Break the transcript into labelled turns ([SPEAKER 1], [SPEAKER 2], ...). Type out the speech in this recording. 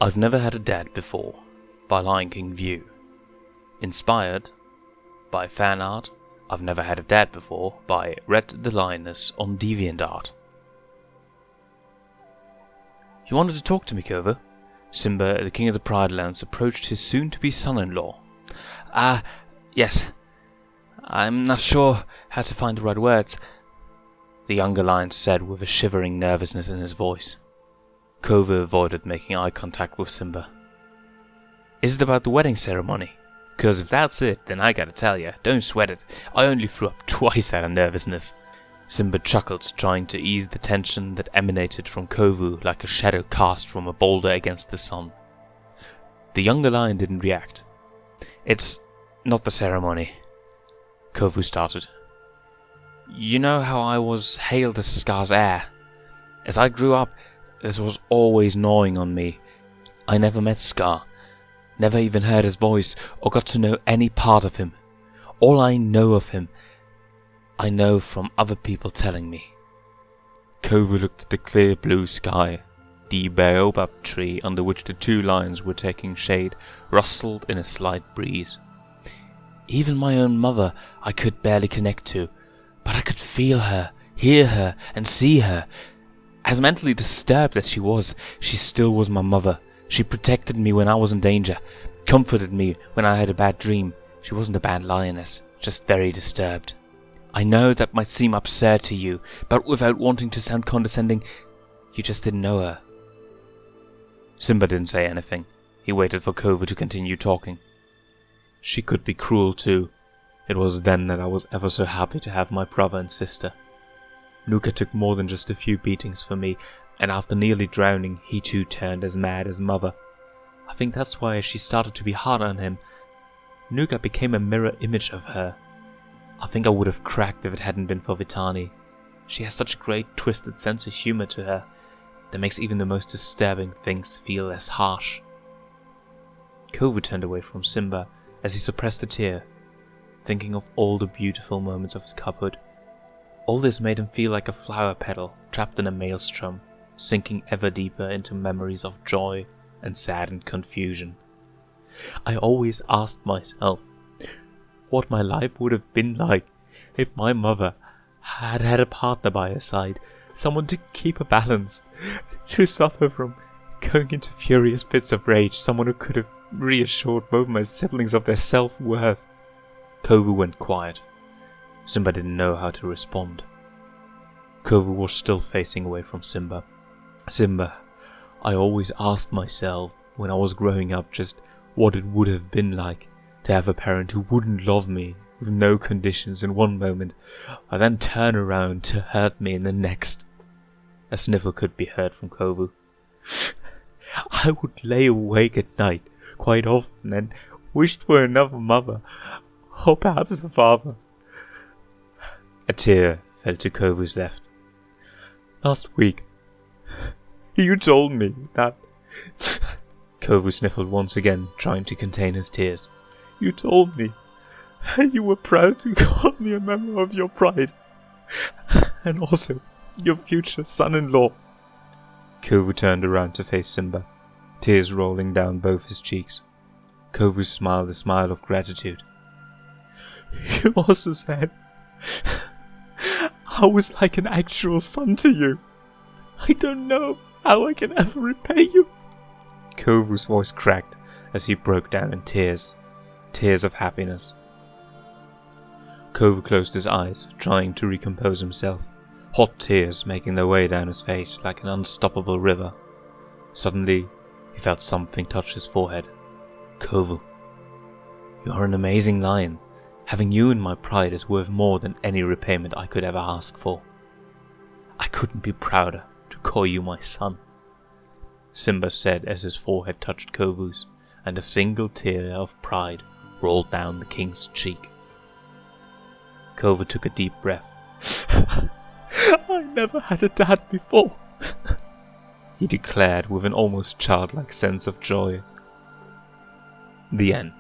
[SPEAKER 1] I've Never Had a Dad Before by Lionkingview. Inspired by fan art I've Never Had a Dad Before by Red the Lioness on DeviantArt. You wanted to talk to me, Kovu? Simba, the king of the Pride Lands, approached his soon-to-be son-in-law. Yes. I'm not sure how to find the right words, the younger lion said with a shivering nervousness in his voice. Kovu avoided making eye contact with Simba. Is it about the wedding ceremony? Because if that's it, then I gotta tell ya, don't sweat it. I only threw up twice out of nervousness. Simba chuckled, trying to ease the tension that emanated from Kovu like a shadow cast from a boulder against the sun. The younger lion didn't react. It's not the ceremony, Kovu started. You know how I was hailed as Scar's heir? As I grew up, this was always gnawing on me. I never met Scar, never even heard his voice or got to know any part of him. All I know of him, I know from other people telling me. Kovu looked at the clear blue sky. The baobab tree under which the two lions were taking shade rustled in a slight breeze. Even my own mother I could barely connect to, but I could feel her, hear her, and see her. As mentally disturbed as she was, she still was my mother. She protected me when I was in danger, comforted me when I had a bad dream. She wasn't a bad lioness, just very disturbed. I know that might seem absurd to you, but without wanting to sound condescending, you just didn't know her. Simba didn't say anything. He waited for Kovu to continue talking. She could be cruel too. It was then that I was ever so happy to have my brother and sister. Nuka took more than just a few beatings for me, and after nearly drowning, he too turned as mad as mother. I think that's why she started to be hard on him. Nuka became a mirror image of her. I think I would have cracked if it hadn't been for Vitani. She has such a great twisted sense of humor to her that makes even the most disturbing things feel less harsh. Kovu turned away from Simba as he suppressed a tear, thinking of all the beautiful moments of his cubhood. All this made him feel like a flower petal trapped in a maelstrom, sinking ever deeper into memories of joy and saddened confusion. I always asked myself what my life would have been like if my mother had had a partner by her side, someone to keep her balanced, to stop her from going into furious fits of rage, someone who could have reassured both my siblings of their self-worth. Kovu went quiet. Simba didn't know how to respond. Kovu was still facing away from Simba. Simba, I always asked myself when I was growing up just what it would have been like to have a parent who wouldn't love me with no conditions in one moment, and then turn around to hurt me in the next. A sniffle could be heard from Kovu. I would lay awake at night quite often and wished for another mother, or perhaps a father. A tear fell to Kovu's left. Last week, you told me that... Kovu sniffled once again, trying to contain his tears. You told me you were proud to call me a member of your pride, and also your future son-in-law. Kovu turned around to face Simba, tears rolling down both his cheeks. Kovu smiled a smile of gratitude. You also said I was like an actual son to you. I don't know how I can ever repay you. Kovu's voice cracked as he broke down in tears of happiness. Kovu closed his eyes, trying to recompose himself, hot tears making their way down his face like an unstoppable river. Suddenly, he felt something touch his forehead. Kovu, you are an amazing lion. Having you in my pride is worth more than any repayment I could ever ask for. I couldn't be prouder to call you my son, Simba said as his forehead touched Kovu's, and a single tear of pride rolled down the king's cheek. Kovu took a deep breath. I never had a dad before, he declared with an almost childlike sense of joy. The end.